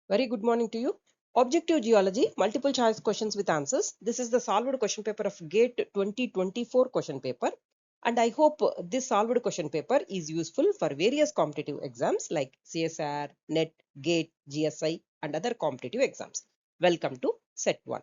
Very good morning to you. Objective Geology, multiple choice questions with answers. This is the solved question paper of GATE 2024 question paper. And I hope this solved question paper is useful for various competitive exams like CSR, NET, GATE, GSI and other competitive exams. Welcome to set 1.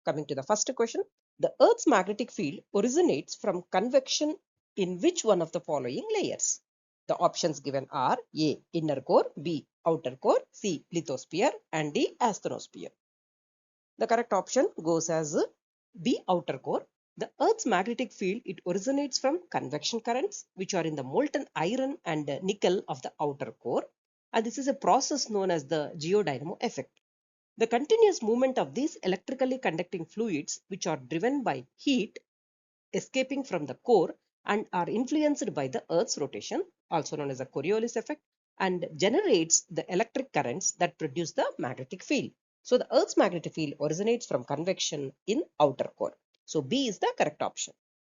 Coming to the first question. The Earth's magnetic field originates from convection in which one of the following layers? The options given are A. Inner core, B. Outer core, C. Lithosphere and D. Asthenosphere. The correct option goes as B. Outer core. The Earth's magnetic field, it originates from convection currents which are in the molten iron and nickel of the outer core, and this is a process known as the geodynamo effect. The continuous movement of these electrically conducting fluids, which are driven by heat escaping from the core and are influenced by the Earth's rotation, also known as the Coriolis effect, and generates the electric currents that produce the magnetic field. So the Earth's magnetic field originates from convection in outer core. So B is the correct option.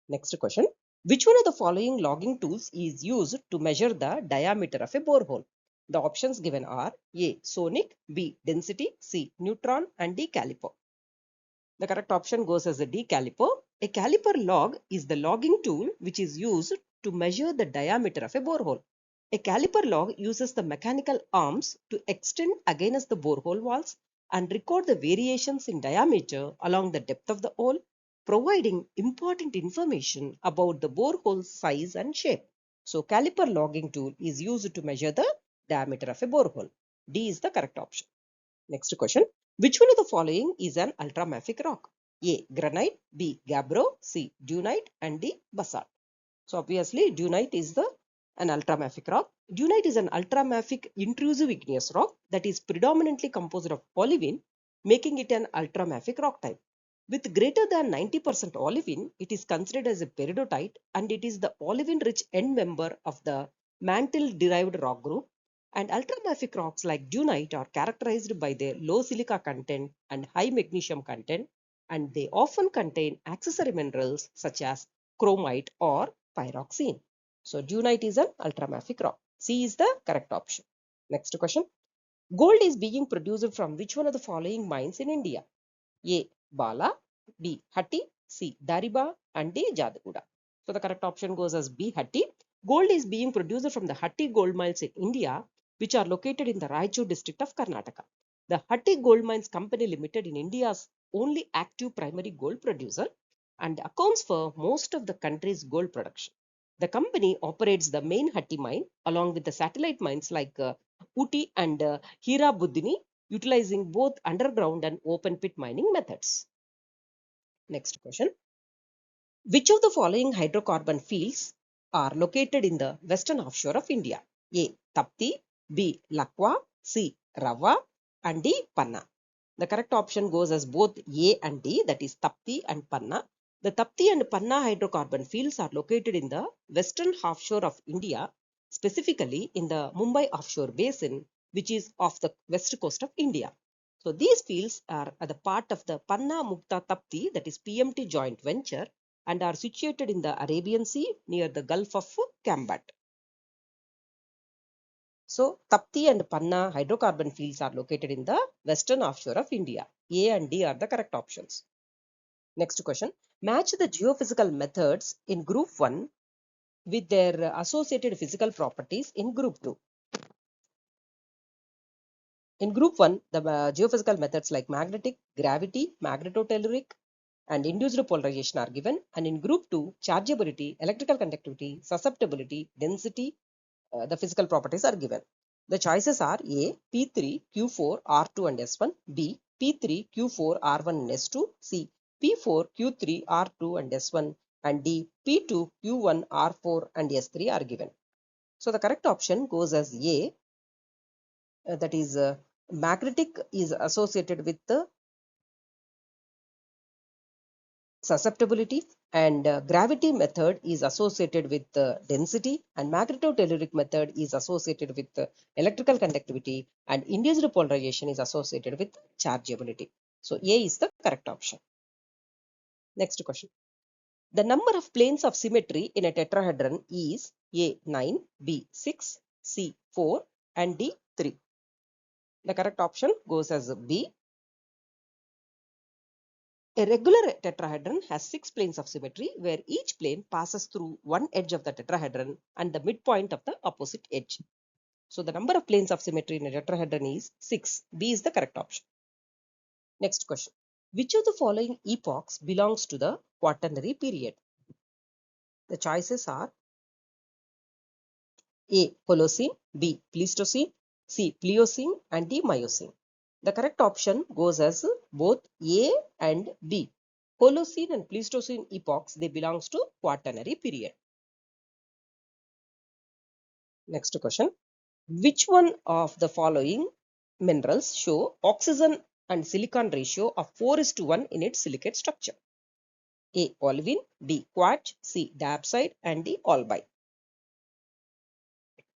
Next question. Which one of the following logging tools is used to measure the diameter of a borehole? The options given are A. Sonic, B. Density, C. Neutron and D. Caliper. The correct option goes as a D. Caliper. A caliper log is the logging tool which is used to measure the diameter of a borehole. A caliper log uses the mechanical arms to extend against the borehole walls and record the variations in diameter along the depth of the hole, providing important information about the borehole size and shape. So, caliper logging tool is used to measure the diameter of a borehole. D is the correct option. Next question. Which one of the following is an ultramafic rock? A. Granite, B. Gabbro, C. Dunite and D. Basalt. So obviously dunite is an ultramafic rock. Dunite is an ultramafic intrusive igneous rock that is predominantly composed of olivine, making it an ultramafic rock type. With greater than 90% olivine, it is considered as a peridotite and it is the olivine-rich end member of the mantle-derived rock group. And ultramafic rocks like dunite are characterized by their low silica content and high magnesium content, and they often contain accessory minerals such as chromite or pyroxene. So dunite is an ultramafic rock. C is the correct option. Next question. Gold is being produced from which one of the following mines in India? A. Bala, B. Hatti, C. Dariba and D. Jadguda. So the correct option goes as B. Hatti. Gold is being produced from the Hatti gold mines in India, which are located in the Raichur district of Karnataka. The Hatti Gold Mines Company Limited in India's only active primary gold producer and accounts for most of the country's gold production. The company operates the main Hatti mine along with the satellite mines like Uti and Hirabuddini, utilizing both underground and open pit mining methods. Next question. Which of the following hydrocarbon fields are located in the western offshore of India? A. Tapti, B. Lakwa, C. Rawa and D. Panna. The correct option goes as both A and D, that is Tapti and Panna. The Tapti and Panna hydrocarbon fields are located in the western offshore of India, specifically in the Mumbai offshore basin, which is off the west coast of India. So these fields are the part of the Panna Mukta Tapti, that is PMT joint venture, and are situated in the Arabian Sea near the Gulf of Cambat. So, Tapti and Panna hydrocarbon fields are located in the western offshore of India. A and D are the correct options. Next question. Match the geophysical methods in group 1 with their associated physical properties in group 2. In group 1, the geophysical methods like magnetic, gravity, magnetotelluric, and induced polarization are given. And in group 2, chargeability, electrical conductivity, susceptibility, density, the physical properties are given. The choices are A. P3, Q4, R2 and S1, B. P3, Q4, R1 and S2, C. P4, Q3, R2 and S1, and D. P2, Q1, R4 and S3 are given. So the correct option goes as A, that is magnetic is associated with the susceptibility, and gravity method is associated with density, and magnetotelluric method is associated with electrical conductivity, and induced polarization is associated with chargeability. So A is the correct option. Next question. The number of planes of symmetry in a tetrahedron is A 9, B 6, C 4 and D 3. The correct option goes as B. A regular tetrahedron has 6 planes of symmetry where each plane passes through one edge of the tetrahedron and the midpoint of the opposite edge. So the number of planes of symmetry in a tetrahedron is 6. B is the correct option. Next question. Which of the following epochs belongs to the Quaternary period? The choices are A. Holocene, B. Pleistocene, C. Pliocene and D. Miocene. The correct option goes as both A and B. Holocene and Pleistocene epochs, they belongs to Quaternary period. Next question. Which one of the following minerals show oxygen and silicon ratio of 4:1 in its silicate structure? A. Olivine, B. Quartz, C. Diapside and D. Albite.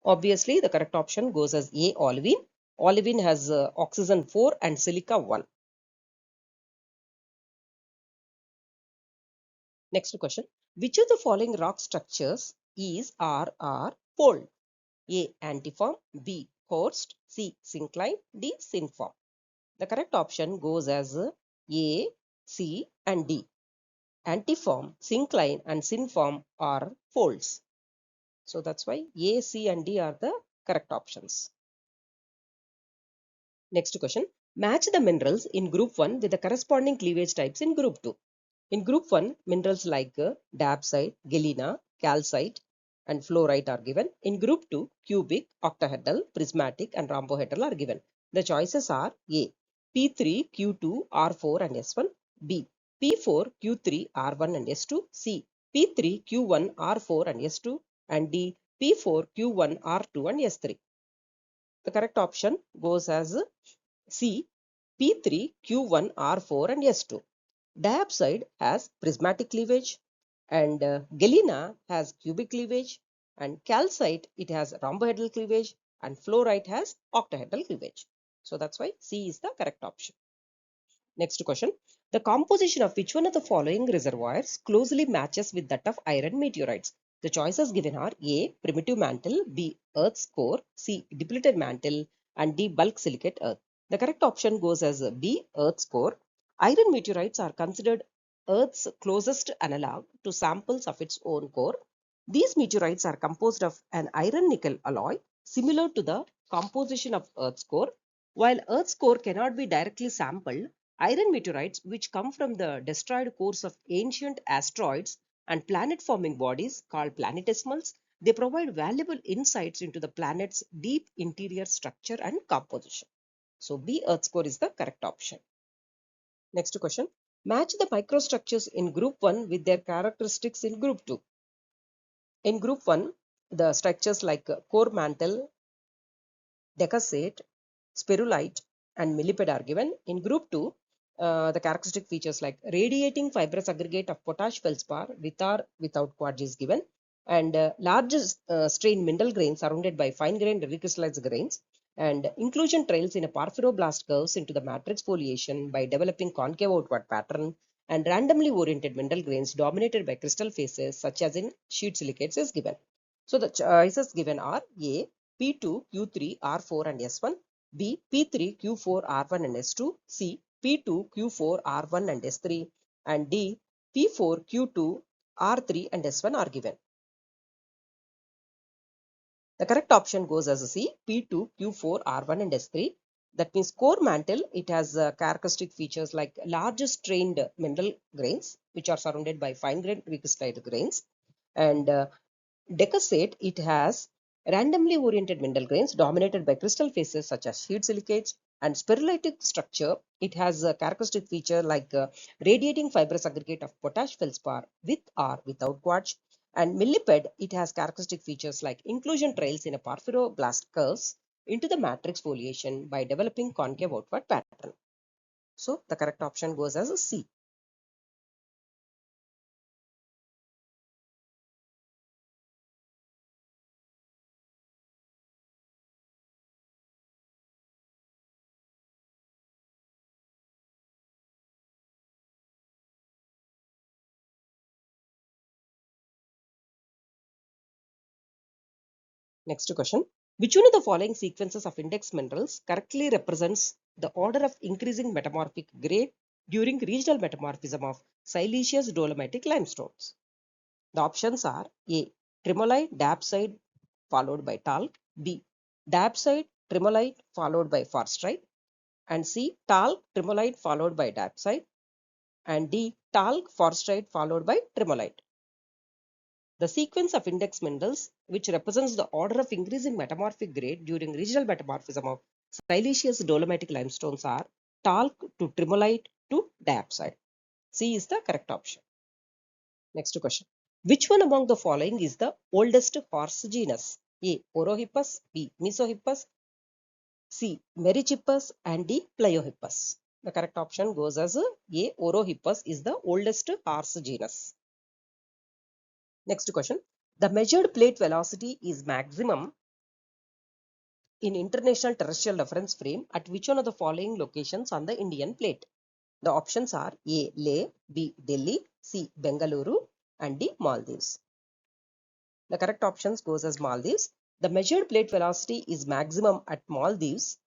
Obviously, the correct option goes as A. Olivine. Olivine has oxygen 4 and silica 1. Next question. Which of the following rock structures is or are fold? A. Antiform, B. Horst, C. Syncline, D. Synform. The correct option goes as A, C and D. Antiform, syncline and synform are folds. So that's why A, C and D are the correct options. Next question. Match the minerals in group 1 with the corresponding cleavage types in group 2. In group 1, minerals like diapside, galena, calcite and fluorite are given. In group 2, cubic, octahedral, prismatic and rhombohedral are given. The choices are A. P3, Q2, R4 and S1, B. P4, Q3, R1 and S2, C. P3, Q1, R4 and S2 and D. P4, Q1, R2 and S3. The correct option goes as C. P3, Q1, R4 and S2. Diapside has prismatic cleavage and galena has cubic cleavage and calcite it has rhombohedral cleavage and fluorite has octahedral cleavage. So that's why C is the correct option. Next question. The composition of which one of the following reservoirs closely matches with that of iron meteorites? The choices given are A. Primitive mantle, B. Earth's core, C. Depleted mantle and D. Bulk silicate earth. The correct option goes as B. Earth's core. Iron meteorites are considered Earth's closest analog to samples of its own core. These meteorites are composed of an iron-nickel alloy similar to the composition of Earth's core. While Earth's core cannot be directly sampled, iron meteorites, which come from the destroyed cores of ancient asteroids and planet-forming bodies called planetesimals, they provide valuable insights into the planet's deep interior structure and composition. So B. Earth's core is the correct option. Next question. Match the microstructures in group 1 with their characteristics in group 2. In group 1, the structures like core mantle, decussate, spirulite and millipede are given. In group 2, the characteristic features like radiating fibrous aggregate of potash feldspar with or without quartz is given, and large strain mineral grains surrounded by fine grained recrystallized grains, and inclusion trails in a porphyroblast curves into the matrix foliation by developing concave outward pattern, and randomly oriented mineral grains dominated by crystal faces such as in sheet silicates is given. So the choices given are A. P2, Q3, R4 and S1, B. P3, Q4, R1 and S2, C. P2, Q4, R1 and S3 and D. P4, Q2, R3 and S1 are given. The correct option goes as C. P2, Q4, R1 and S3. That means core mantle, it has characteristic features like large strained mineral grains which are surrounded by fine grained recrystallized grains, and decussate, it has randomly oriented mineral grains dominated by crystal faces such as sheet silicates, and spherulitic structure, it has a characteristic feature like radiating fibrous aggregate of potash feldspar with or without quartz, and millipede, it has characteristic features like inclusion trails in a porphyroblast curves into the matrix foliation by developing concave outward pattern. So the correct option goes as a C. Next question. Which one of the following sequences of index minerals correctly represents the order of increasing metamorphic grade during regional metamorphism of siliceous dolomitic limestones? The options are A. Tremolite, dapsite followed by talc, B. Dapsite, tremolite followed by forsterite, and C. Talc, tremolite followed by dapsite, and D. Talc, forsterite followed by tremolite. The sequence of index minerals which represents the order of increasing metamorphic grade during regional metamorphism of siliceous dolomitic limestones are talc to tremolite to diapside. C is the correct option. Next question. Which one among the following is the oldest horse genus? A. Orohippus, B. Mesohippus, C. Merychippus, and D. Pliohippus. The correct option goes as A. Orohippus is the oldest horse genus. Next question. The measured plate velocity is maximum in international terrestrial reference frame at which one of the following locations on the Indian plate? The options are A. Leh, B. Delhi, C. Bengaluru, and D. Maldives. The correct options goes as Maldives. The measured plate velocity is maximum at Maldives.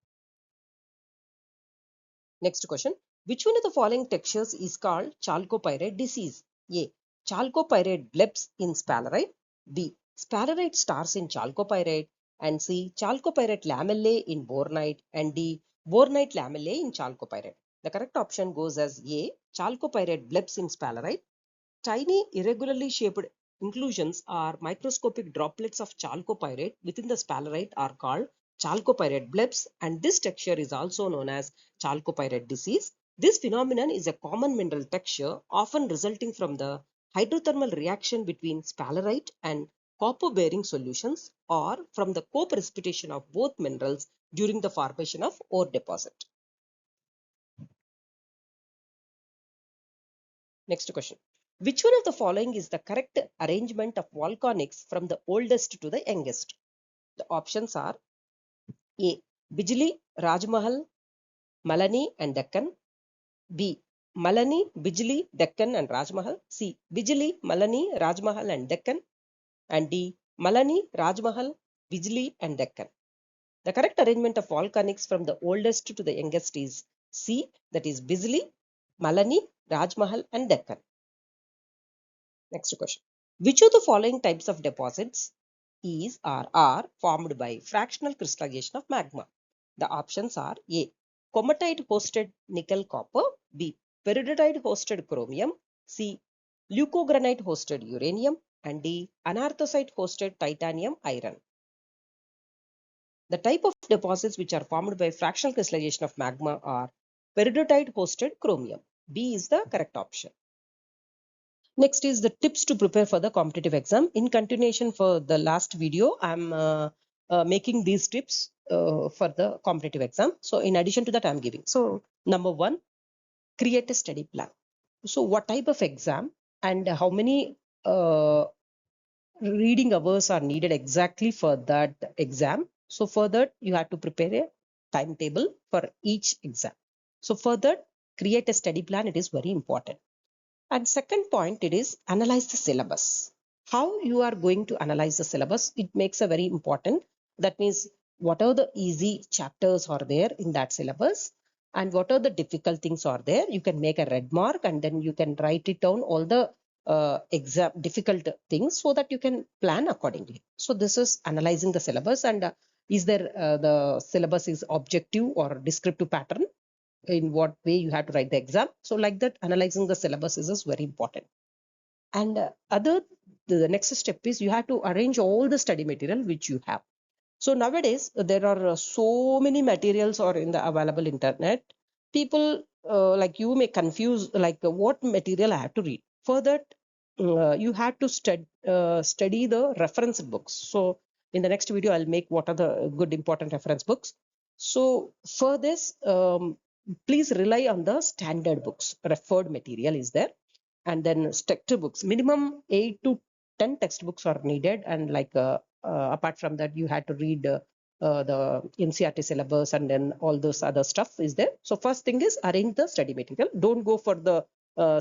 Next question. Which one of the following textures is called chalcopyrite disease? A. Chalcopyrite blebs in sphalerite, B. Sphalerite stars in chalcopyrite, and C. Chalcopyrite lamellae in bornite, and D. Bornite lamellae in chalcopyrite. The correct option goes as A. Chalcopyrite blebs in sphalerite. Tiny irregularly shaped inclusions or microscopic droplets of chalcopyrite within the sphalerite are called chalcopyrite blebs, and this texture is also known as chalcopyrite disease. This phenomenon is a common mineral texture often resulting from the hydrothermal reaction between sphalerite and copper bearing solutions or from the co-precipitation of both minerals during the formation of ore deposit. Next question. Which one of the following is the correct arrangement of volcanics from the oldest to the youngest? The options are A. Bijli, Rajmahal, Malani and Deccan, B. Malani, Bijli, Deccan and Rajmahal, C. Bijli, Malani, Rajmahal and Deccan, and D. Malani, Rajmahal, Bijli and Deccan. The correct arrangement of volcanics from the oldest to the youngest is C, that is Bijli, Malani, Rajmahal and Deccan. Next question. Which of the following types of deposits is or are formed by fractional crystallization of magma? The options are A. Comatite hosted nickel copper, B. Peridotite hosted chromium, C. Leucogranite hosted uranium, and D. Anarthosite hosted titanium iron. The type of deposits which are formed by fractional crystallization of magma are peridotite hosted chromium. B is the correct option. Next is the tips to prepare for the competitive exam. In continuation for the last video, I'm making these tips for the competitive exam. So in addition to that, I'm giving. So number one, create a study plan. So what type of exam and how many reading hours are needed exactly for that exam. So for that, you have to prepare a timetable for each exam. So for that, create a study plan. It is very important. And second point, it is analyze the syllabus. How you are going to analyze the syllabus, it makes a very important. That means what are the easy chapters are there in that syllabus and what are the difficult things are there. You can make a red mark and then you can write it down all the exam difficult things so that you can plan accordingly. So this is analyzing the syllabus and is there the syllabus is objective or descriptive pattern, in what way you have to write the exam. So like that, analyzing the syllabus is very important. And the next step is you have to arrange all the study material which you have. So nowadays there are so many materials are in the available internet. People like you may confuse like what material I have to read. For that, you have to study the reference books. So in the next video, I'll make what are the good important reference books. So for this, please rely on the standard books. Referred material is there, and then textbooks. Minimum 8 to 10 textbooks are needed, and like apart from that, you had to read the NCERT syllabus and then all those other stuff is there. So first thing is arrange the study material. Don't go for the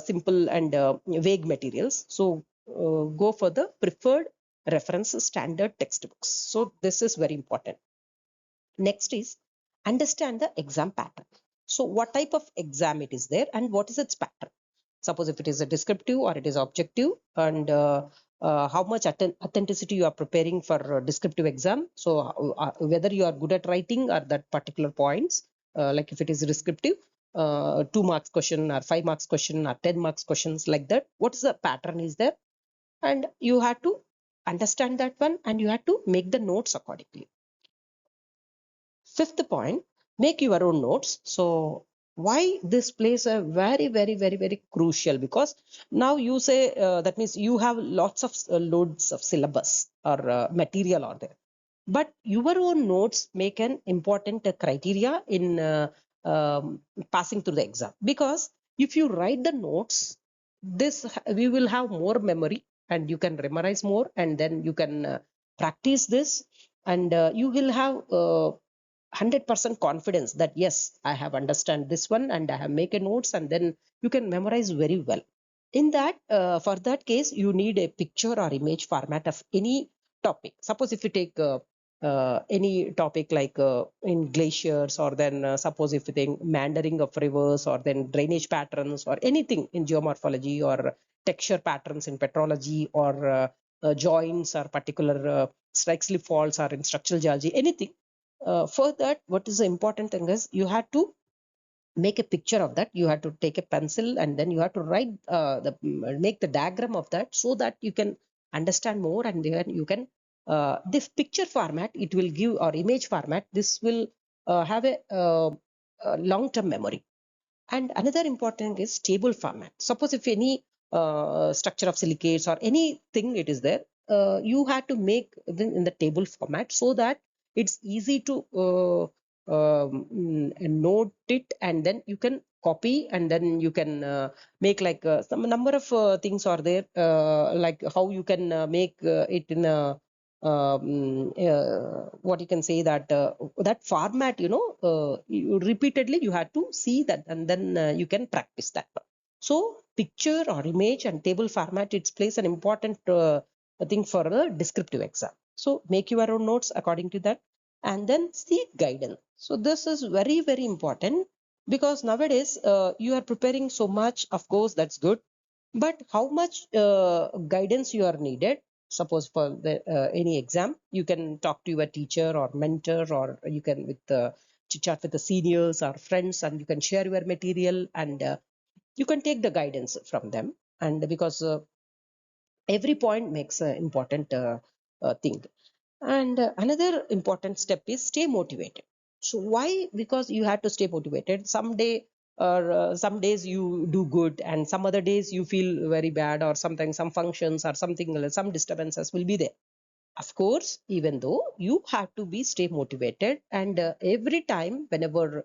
simple and vague materials. So go for the preferred reference standard textbooks. So this is very important. Next is understand the exam pattern. So what type of exam it is there and what is its pattern? Suppose if it is a descriptive or it is objective, and how much authenticity you are preparing for a descriptive exam. So whether you are good at writing or that particular points, like if it is descriptive, 2 marks question or 5 marks question or 10 marks questions, like that, what is the pattern is there, and you have to understand that one and you have to make the notes accordingly. Fifth point, make your own notes. So why this plays a very crucial, because now you say that means you have lots of loads of syllabus or material on there, but your own notes make an important criteria in passing through the exam. Because if you write the notes, this we will have more memory and you can memorize more, and then you can practice this, and you will have 100% confidence that yes, I have understand this one and I have make a notes, and then you can memorize very well. In that for that case, you need a picture or image format of any topic. Suppose if you take any topic like in glaciers, or then suppose if you think meandering of rivers, or then drainage patterns, or anything in geomorphology, or texture patterns in petrology, or joints, or particular strike slip faults, or in structural geology, anything. For that, what is the important thing is you have to make a picture of that. You have to take a pencil and then you have to write make the diagram of that, so that you can understand more, and then you can this picture format it will give, or image format, this will have a long-term memory. And another important is table format. Suppose if any structure of silicates or anything it is there, you have to make in the table format, so that it's easy to note it, and then you can copy, and then you can make like some number of things are there, like how you can make it in a what you can say that that format, you repeatedly you have to see that, and then you can practice that one. So picture or image and table format, it plays an important thing for a descriptive exam. So make your own notes according to that, and then seek guidance. So this is very important, because nowadays you are preparing so much, of course that's good, but how much guidance you are needed. Suppose for the any exam, you can talk to your teacher or mentor, or you can with chit chat with the seniors or friends, and you can share your material, and you can take the guidance from them. And because every point makes an important thing. And another important step is stay motivated. So why? Because you have to stay motivated. Someday or some days you do good, and some other days you feel very bad, or something, some functions or something, some disturbances will be there. Of course, even though you have to be stay motivated, and every time whenever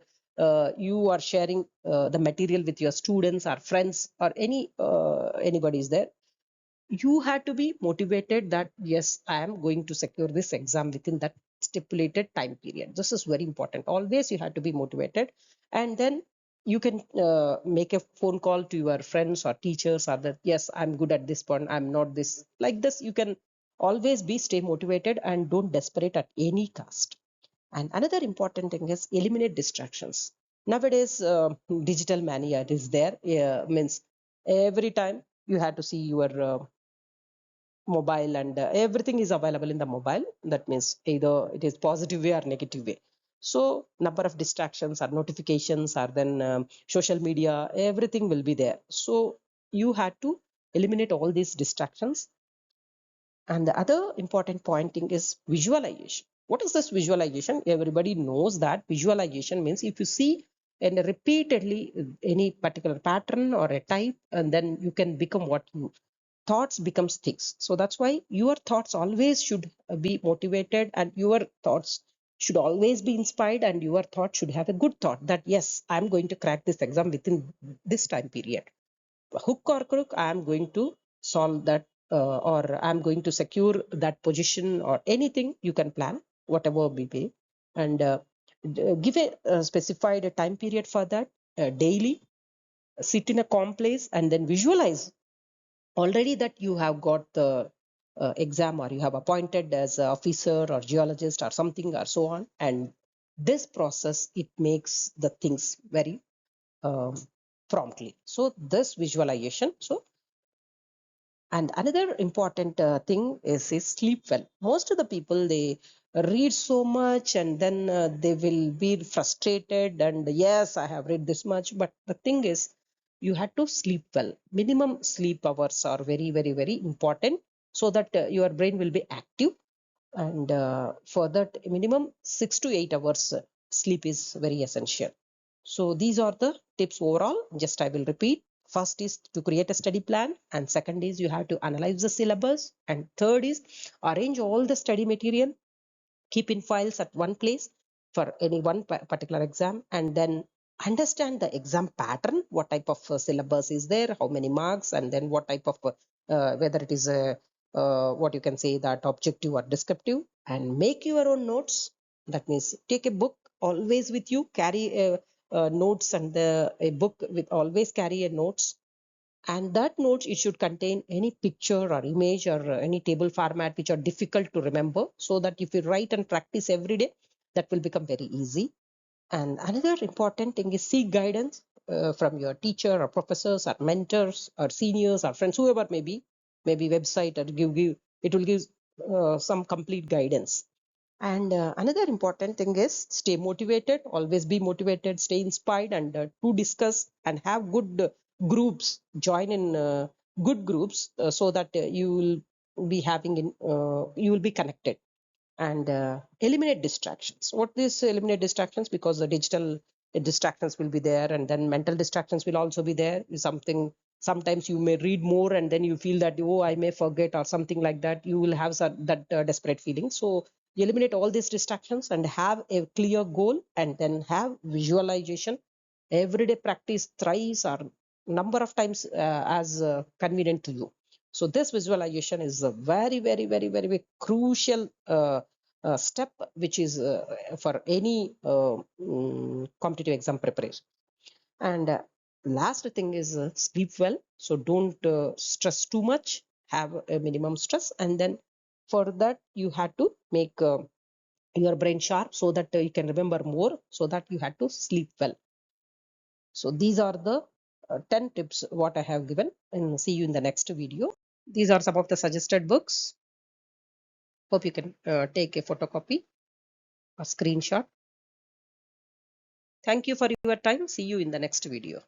you are sharing the material with your students or friends or anybody is there, you have to be motivated that yes, I am going to secure this exam within that stipulated time period. This is very important. Always you have to be motivated, and then you can make a phone call to your friends or teachers, or that yes, I'm good at this point, I'm not this, like this. You can always be stay motivated and don't desperate at any cost. And another important thing is eliminate distractions. Nowadays digital mania is there, means every time you have to see your mobile, and everything is available in the mobile. That means either it is positive way or negative way. So number of distractions or notifications, or then social media, everything will be there. So you had to eliminate all these distractions. And the other important point thing is visualization. What is this visualization? Everybody knows that visualization means if you see and repeatedly any particular pattern or a type, and then you can become what you thoughts becomes things. So that's why your thoughts always should be motivated, and your thoughts should always be inspired, and your thought should have a good thought that yes, I'm going to crack this exam within this time period. Hook or crook, I am going to solve that, or I'm going to secure that position, or anything you can plan, whatever be, and give a specified time period for that daily. Sit in a calm place and then visualize already that you have got the exam, or you have appointed as an officer or geologist or something or so on. And this process, it makes the things very promptly. So this visualization. So, and another important thing is sleep well. Most of the people, they read so much and then they will be frustrated and yes, I have read this much. But the thing is, you have to sleep well. Minimum sleep hours are very, very, very important so that your brain will be active. And for that, minimum 6 to 8 hours sleep is very essential. So these are the tips overall. Just I will repeat. First is to create a study plan, and second is you have to analyze the syllabus, and third is arrange all the study material, keep in files at one place for any one particular exam, and then understand the exam pattern, what type of syllabus is there, how many marks, and then what type of whether it is a what you can say that objective or descriptive, and make your own notes. That means take a book always with you, carry a notes, and a book with always carry a notes. And that notes, it should contain any picture or image or any table format which are difficult to remember, so that if you write and practice every day, that will become very easy. And another important thing is seek guidance from your teacher or professors or mentors or seniors or friends, whoever maybe website, or give it will give some complete guidance. And another important thing is stay motivated, always be motivated, stay inspired, and to discuss and have good groups, join in good groups so that you will be having you will be connected. And eliminate distractions. What is eliminate distractions? Because the digital distractions will be there, and then mental distractions will also be there. Something, sometimes you may read more and then you feel that, oh, I may forget or something like that. You will have that desperate feeling. So eliminate all these distractions and have a clear goal, and then have visualization. Everyday practice thrice or number of times as convenient to you. So this visualization is a very, very, very, very, very crucial step, which is for any competitive exam preparation. And last thing is sleep well. So don't stress too much, have a minimum stress. And then for that, you have to make your brain sharp so that you can remember more, so that you have to sleep well. So these are the 10 tips what I have given, and see you in the next video. These are some of the suggested books. Hope you can take a photocopy or screenshot. Thank you for your time. See you in the next video.